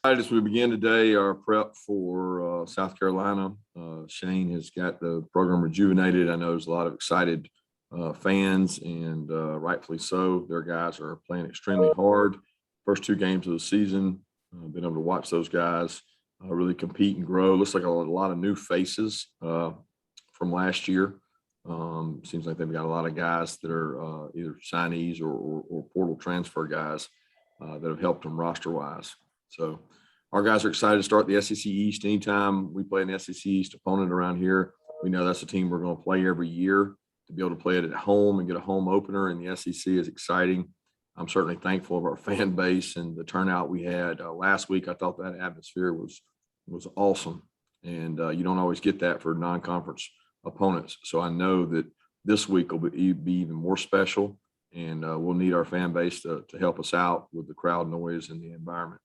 As we begin today, our prep for South Carolina, Shane has got the program rejuvenated. I know there's a lot of excited fans, and rightfully so. Their guys are playing extremely hard. First two games of the season, been able to watch those guys really compete and grow. Looks like a lot of new faces from last year. Seems like they've got a lot of guys that are either signees or portal transfer guys that have helped them roster-wise. So our guys are excited to start the SEC East. Anytime we play an SEC East opponent around here, we know that's a team we're going to play every year. To be able to play it at home and get a home opener in the SEC is exciting. I'm certainly thankful of our fan base and the turnout we had last week. I thought that atmosphere was awesome, and you don't always get that for non-conference opponents. So I know that this week will be even more special, and we'll need our fan base to help us out with the crowd noise and the environment.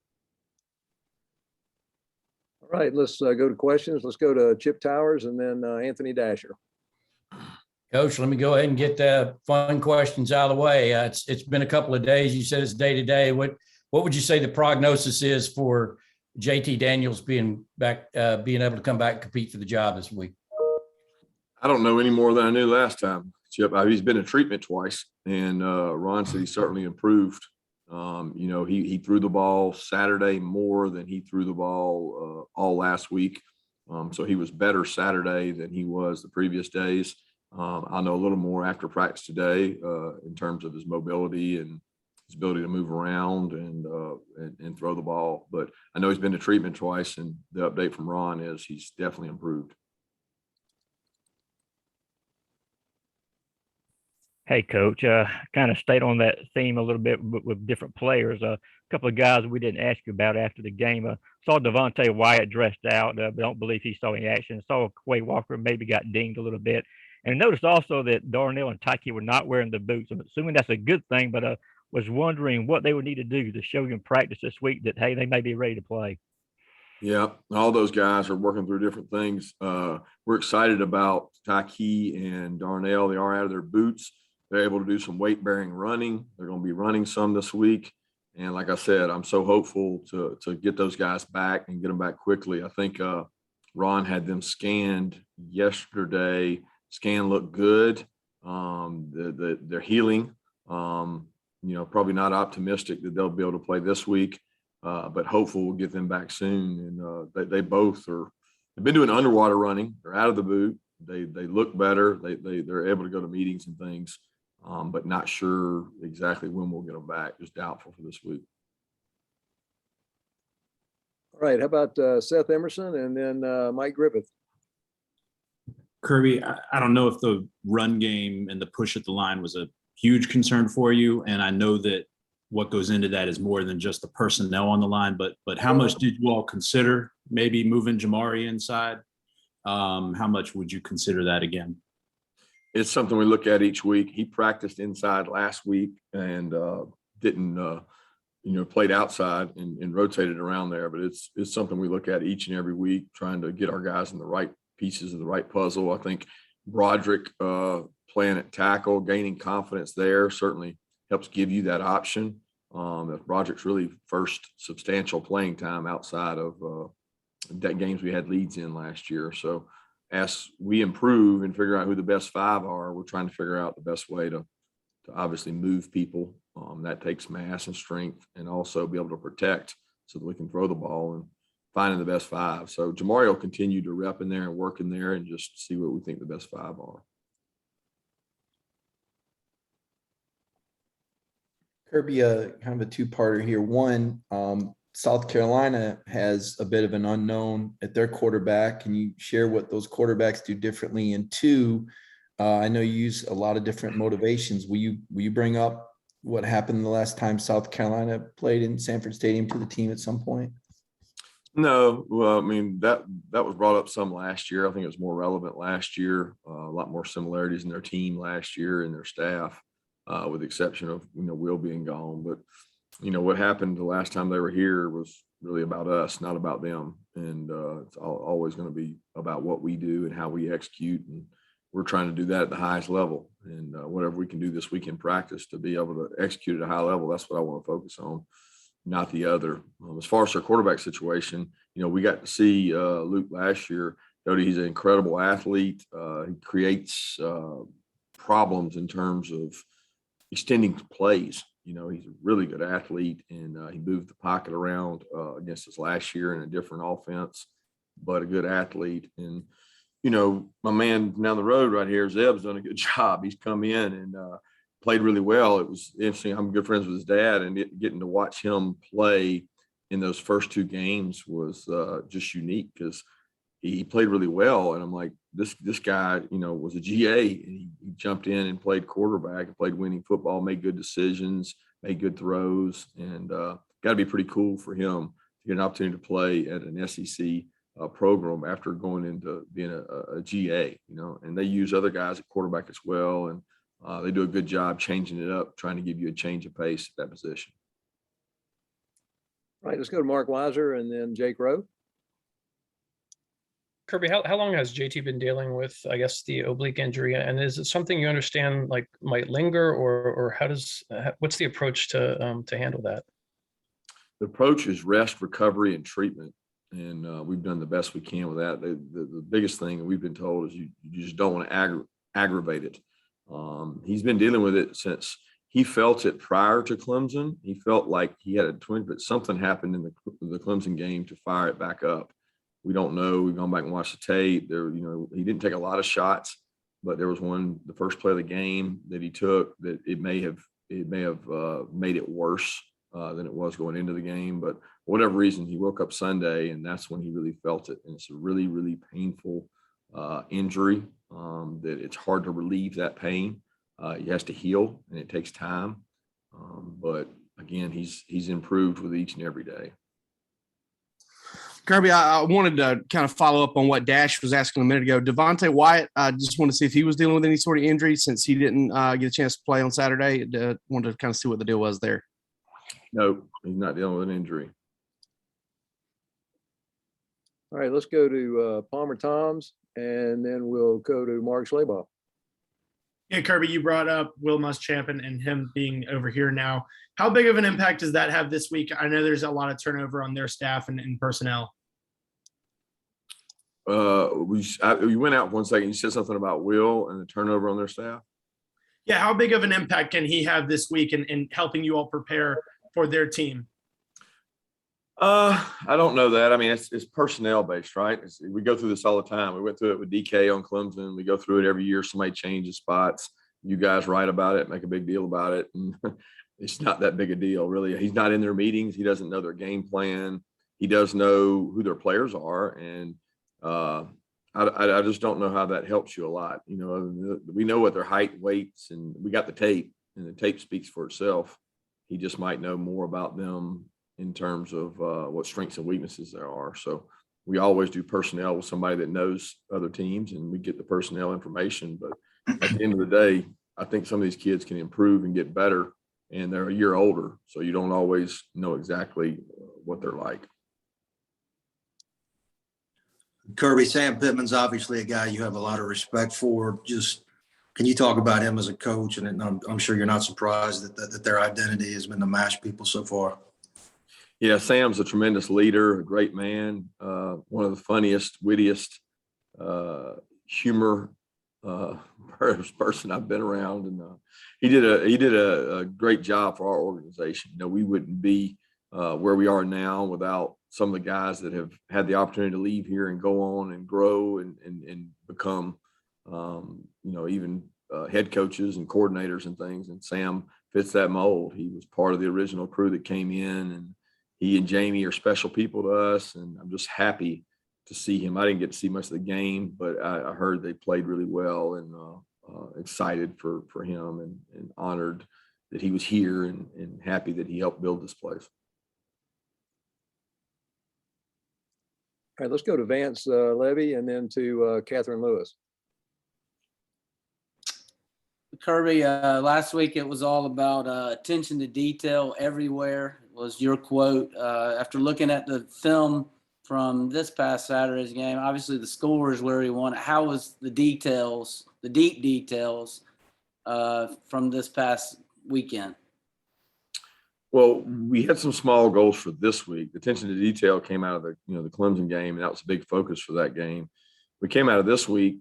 All right, let's go to questions. Let's go to Chip Towers and then Anthony Dasher. Coach, let me go ahead and get the fun questions out of the way. It's been a couple of days. You said it's day to day. What would you say the prognosis is for JT Daniels being back, being able to come back and compete for the job this week? I don't know any more than I knew last time, Chip. He's been in treatment twice, and Ron said he certainly improved. He threw the ball Saturday more than he threw the ball all last week. So he was better Saturday than he was the previous days. I'll know a little more after practice today in terms of his mobility and his ability to move around and throw the ball. But I know he's been to treatment twice, and the update from Ron is he's definitely improved. Hey, Coach, kind of stayed on that theme a little bit with different players. A couple of guys we didn't ask you about after the game. Saw Devontae Wyatt dressed out, but don't believe he saw any action. Saw Quay Walker maybe got dinged a little bit. And noticed also that Darnell and Tyke were not wearing the boots. I'm assuming that's a good thing, but was wondering what they would need to do to show you in practice this week that, hey, they may be ready to play. Yeah, all those guys are working through different things. We're excited about Tyke and Darnell. They are out of their boots. They're able to do some weight-bearing running. They're going to be running some this week. And like I said, I'm so hopeful to get those guys back and get them back quickly. I think Ron had them scanned yesterday. Scan looked good. They're healing. Probably not optimistic that they'll be able to play this week, but hopeful we'll get them back soon. And they both they've been doing underwater running. They're out of the boot. They look better. They're able to go to meetings and things, but not sure exactly when we'll get them back. Just doubtful for this week. All right, how about Seth Emerson and then Mike Griffith? Kirby, I don't know if the run game and the push at the line was a huge concern for you, and I know that what goes into that is more than just the personnel on the line, but how much did you all consider maybe moving Jamari inside? How much would you consider that again? It's something we look at each week. He practiced inside last week and didn't played outside and rotated around there, but it's something we look at each and every week, trying to get our guys in the right pieces of the right puzzle. I think Broderick playing at tackle, gaining confidence there certainly helps give you that option. If Broderick's really first substantial playing time outside of that games we had leads in last year. So as we improve and figure out who the best five are, we're trying to figure out the best way to obviously move people. That takes mass and strength, and also be able to protect so that we can throw the ball and finding the best five. So Jamari will continue to rep in there and work in there and just see what we think the best five are. Kirby, kind of a two-parter here. One, South Carolina has a bit of an unknown at their quarterback. Can you share what those quarterbacks do differently? And two, I know you use a lot of different motivations. Will you bring up what happened the last time South Carolina played in Sanford Stadium to the team at some point? No, well, I mean, that was brought up some last year. I think it was more relevant last year. A lot more similarities in their team last year and their staff, with the exception of, Will being gone. But, what happened the last time they were here was really about us, not about them. And it's always going to be about what we do and how we execute. And we're trying to do that at the highest level. And whatever we can do this week in practice to be able to execute at a high level, that's what I want to focus on. not the other. As far as our quarterback situation, we got to see Luke last year. Cody, he's an incredible athlete. He creates problems in terms of extending plays. He's a really good athlete, and he moved the pocket around against us last year in a different offense, but a good athlete. And, my man down the road right here, Zeb's done a good job. He's come in and played really well. It was interesting. I'm good friends with his dad, and getting to watch him play in those first 2 games was just unique because he played really well. And I'm like, this guy, was a GA, and he jumped in and played quarterback and played winning football, made good decisions, made good throws, and got to be pretty cool for him to get an opportunity to play at an SEC program after going into being a GA, and they use other guys at quarterback as well. And they do a good job changing it up, trying to give you a change of pace at that position. All right, let's go to Mark Weiser and then Jake Rowe. Kirby, how long has JT been dealing with, I guess, the oblique injury? And is it something you understand like might linger, or what's the approach to handle that? The approach is rest, recovery, and treatment. And we've done the best we can with that. The biggest thing we've been told is you just don't want to aggravate it. He's been dealing with it since he felt it prior to Clemson. He felt like he had a twinge, but something happened in the Clemson game to fire it back up. We don't know. We've gone back and watched the tape. There, he didn't take a lot of shots, but there was one, the first play of the game that he took, that it may have made it worse than it was going into the game. But for whatever reason, he woke up Sunday, and that's when he really felt it. And it's a really, really painful injury that it's hard to relieve that pain. He has to heal, and it takes time. But again, he's improved with each and every day. Kirby, I wanted to kind of follow up on what Dash was asking a minute ago. Devontae Wyatt, I just wanted to see if he was dealing with any sort of injury since he didn't get a chance to play on Saturday. Wanted to kind of see what the deal was there. No, he's not dealing with an injury. All right, let's go to Palmer Toms, and then we'll go to Mark Schleybaugh. Yeah, Kirby, you brought up Will Muschamp and him being over here now. How big of an impact does that have this week? I know there's a lot of turnover on their staff and personnel. We went out 1 second. You said something about Will and the turnover on their staff. Yeah, how big of an impact can he have this week in helping you all prepare for their team? I don't know that. I mean, it's personnel based, right? We go through this all the time. We went through it with DK on Clemson. We go through it every year. Somebody changes spots. You guys write about it, make a big deal about it. And it's not that big a deal, really. He's not in their meetings. He doesn't know their game plan. He does know who their players are. And I just don't know how that helps you a lot. We know what their height, weights, and we got the tape, and the tape speaks for itself. He just might know more about them in terms of what strengths and weaknesses there are. So we always do personnel with somebody that knows other teams, and we get the personnel information. But at the end of the day, I think some of these kids can improve and get better, and they're a year older, so you don't always know exactly what they're like. Kirby, Sam Pittman's obviously a guy you have a lot of respect for. Just can you talk about him as a coach? And I'm sure you're not surprised that their identity has been to mash people so far. Yeah, Sam's a tremendous leader, a great man, one of the funniest, wittiest, humor person I've been around, and he did a great job for our organization. We wouldn't be where we are now without some of the guys that have had the opportunity to leave here and go on and grow and become, even head coaches and coordinators and things. And Sam fits that mold. He was part of the original crew that came in, and he and Jamie are special people to us. And I'm just happy to see him. I didn't get to see much of the game, but I heard they played really well, and excited for him and honored that he was here and happy that he helped build this place. All right, let's go to Vance Levy and then to Catherine Lewis. Kirby, last week it was all about attention to detail everywhere, was your quote. After looking at the film from this past Saturday's game, obviously the score is where we want it. How was the details, the deep details from this past weekend? Well, we had some small goals for this week. The attention to detail came out of the Clemson game, and that was a big focus for that game. We came out of this week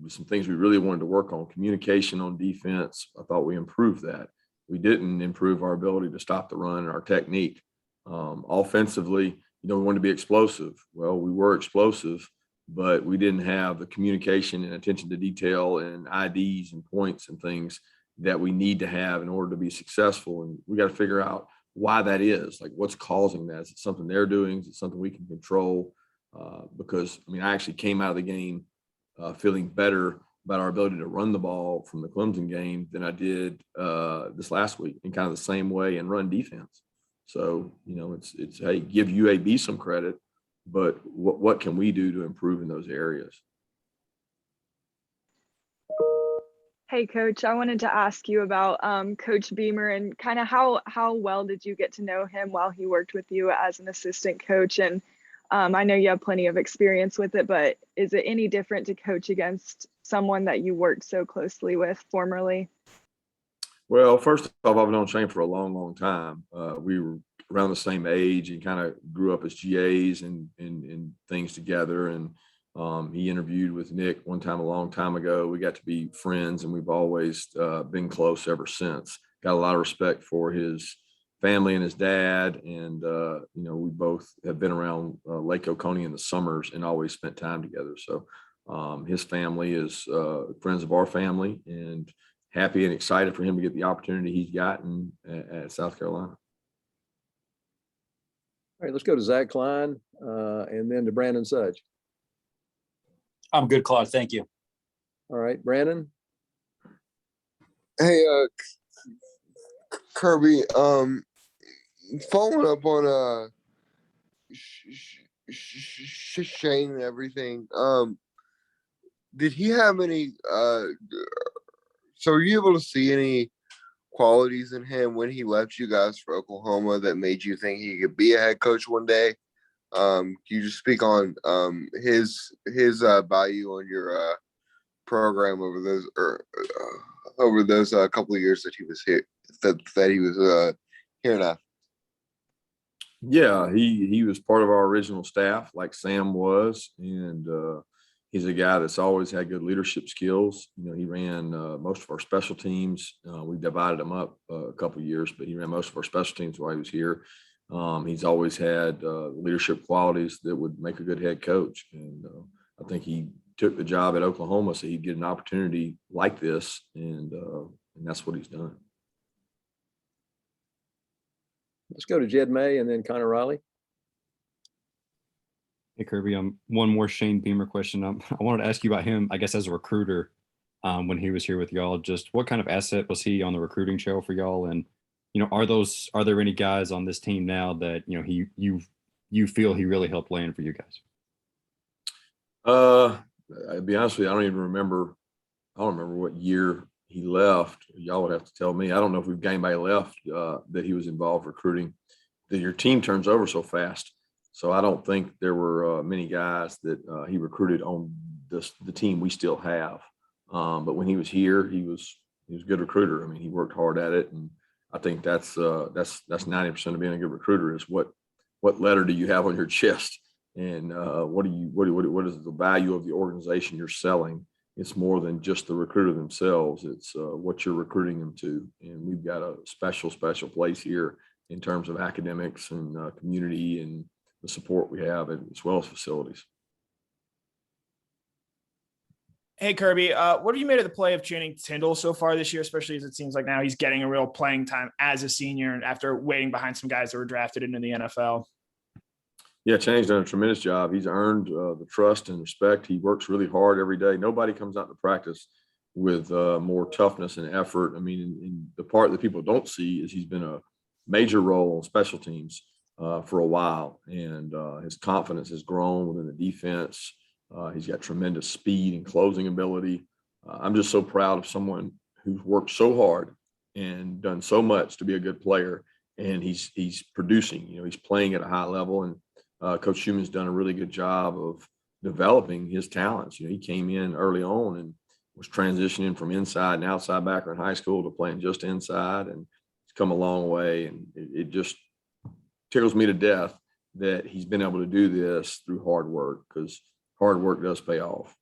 with some things we really wanted to work on. Communication on defense, I thought we improved that. We didn't improve our ability to stop the run and our technique. Offensively, we wanted to be explosive. Well, we were explosive, but we didn't have the communication and attention to detail and IDs and points and things that we need to have in order to be successful. And we got to figure out why that is, like what's causing that. Is it something they're doing? Is it something we can control? Because I actually came out of the game feeling better about our ability to run the ball from the Clemson game than I did this last week, in kind of the same way, and run defense. So, it's hey, give UAB some credit, but what can we do to improve in those areas? Hey, Coach, I wanted to ask you about Coach Beamer and kind of how well did you get to know him while he worked with you as an assistant coach? And I know you have plenty of experience with it, but is it any different to coach against someone that you worked so closely with formerly? Well, first off, I've known Shane for a long, long time. We were around the same age and kind of grew up as GAs and things together. And he interviewed with Nick one time a long time ago. We got to be friends, and we've always been close ever since. Got a lot of respect for his family and his dad. And, we both have been around Lake Oconee in the summers and always spent time together. So his family is friends of our family, and happy and excited for him to get the opportunity he's gotten at South Carolina. All right, let's go to Zach Klein and then to Brandon Sudge. I'm good, Claude. Thank you. All right, Brandon. Hey, Kirby, following up on Shane and everything, did he have any so were you able to see any qualities in him when he left you guys for Oklahoma that made you think he could be a head coach one day? Can you just speak on his value on your program over those couple of years that he was here, that he was here now? Yeah, he was part of our original staff, like Sam was, and he's a guy that's always had good leadership skills. He ran most of our special teams. We divided them up a couple of years, but he ran most of our special teams while he was here. He's always had leadership qualities that would make a good head coach. And I think he took the job at Oklahoma so he'd get an opportunity like this. And that's what he's done. Let's go to Jed May and then Connor Riley. Hey, Kirby, one more Shane Beamer question. I wanted to ask you about him, I guess, as a recruiter when he was here with y'all. Just what kind of asset was he on the recruiting trail for y'all? And, are there any guys on this team now that, you feel he really helped land for you guys? I'll be honest with you, I don't remember what year he left. Y'all would have to tell me. I don't know if we've got anybody left that he was involved recruiting. Your team turns over so fast. So I don't think there were many guys that he recruited on the team we still have. But when he was here, he was a good recruiter. I mean, he worked hard at it, and I think that's 90% of being a good recruiter is what letter do you have on your chest, and what is the value of the organization you're selling. It's more than just the recruiter themselves. It's what you're recruiting them to, and we've got a special place here in terms of academics and community and the support we have, as well as facilities. Hey, Kirby, what have you made of the play of Channing Tindall so far this year, especially as it seems like now he's getting a real playing time as a senior and after waiting behind some guys that were drafted into the NFL? Yeah, Channing's done a tremendous job. He's earned the trust and respect. He works really hard every day. Nobody comes out to practice with more toughness and effort. I mean, and the part that people don't see is he's been a major role on special teams for a while, and his confidence has grown within the defense. He's got tremendous speed and closing ability. I'm just so proud of someone who's worked so hard and done so much to be a good player, and he's producing. He's playing at a high level, and Coach Schumann's done a really good job of developing his talents. He came in early on and was transitioning from inside and outside backer in high school to playing just inside, and come a long way, and it just tickles me to death that he's been able to do this through hard work, because hard work does pay off.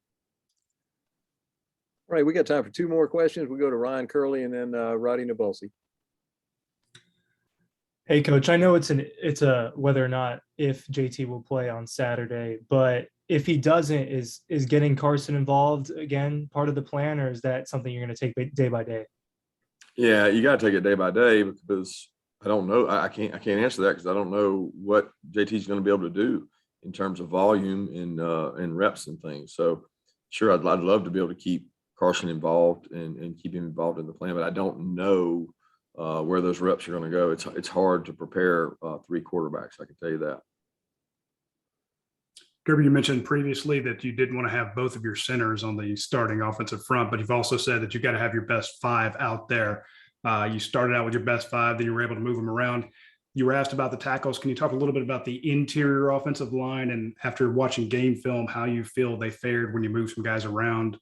All right, we got time for two more questions. We go to Ryan Curley and then Roddy Nabulsi. Hey, coach, I know it's a whether or not if JT will play on Saturday, but if he doesn't, is getting Carson involved again part of the plan, or is that something you're going to take day by day? Yeah, you got to take it day by day, because I don't know. I can't answer that, because I don't know what JT's going to be able to do in terms of volume and reps and things. So sure, I'd love to be able to keep Carson involved and keep him involved in the plan, but I don't know where those reps are going to go. It's hard to prepare three quarterbacks. I can tell you that. Kirby, you mentioned previously that you didn't want to have both of your centers on the starting offensive front, but you've also said that you got to have your best five out there. You started out with your best five, then you were able to move them around. You were asked about the tackles. Can you talk a little bit about the interior offensive line, and after watching game film, how you feel they fared when you move some guys around?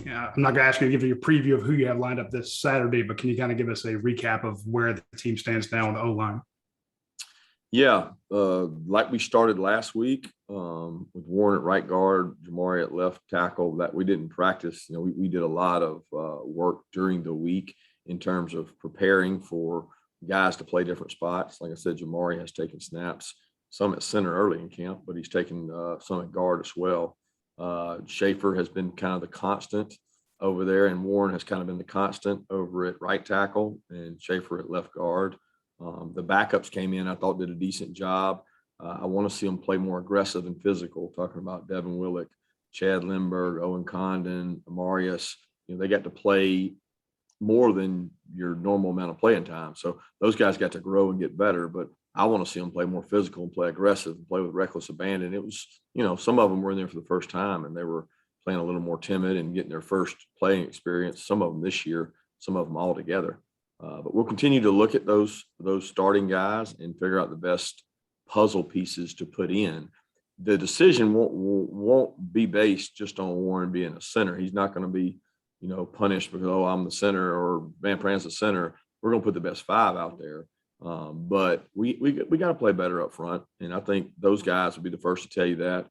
I'm not going to ask you to give you a preview of who you have lined up this Saturday, but can you kind of give us a recap of where the team stands now on the O-line? Yeah, like we started last week with Warren at right guard, Jamari at left tackle, that we didn't practice. You know, we did a lot of work during the week in terms of preparing for guys to play different spots. Like I said, Jamari has taken snaps, some at center early in camp, but he's taken some at guard as well. Schaefer has been kind of the constant over there, and Warren has kind of been the constant over at right tackle and Schaefer at left guard. The backups came in, I thought did a decent job. I want to see them play more aggressive and physical, talking about Devin Willick, Chad Lindbergh, Owen Condon, Amarius. You know, they got to play more than your normal amount of playing time. So those guys got to grow and get better, but I want to see them play more physical and play aggressive and play with reckless abandon. It was, you know, some of them were in there for the first time and they were playing a little more timid and getting their first playing experience. Some of them this year, some of them all together. But we'll continue to look at those starting guys and figure out the best puzzle pieces to put in. The decision won't be based just on Warren being a center. He's not going to be, you know, punished because, oh, I'm the center or Van Pran's the center. We're going to put the best five out there. But we got to play better up front. And I think those guys will be the first to tell you that.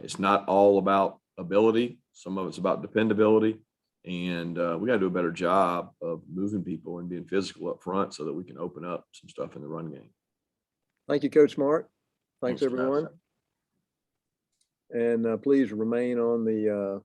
It's not all about ability. Some of it's about dependability. And we got to do a better job of moving people and being physical up front so that we can open up some stuff in the run game. Thank you, Coach Smart. Thanks Thanks, everyone. And please remain on the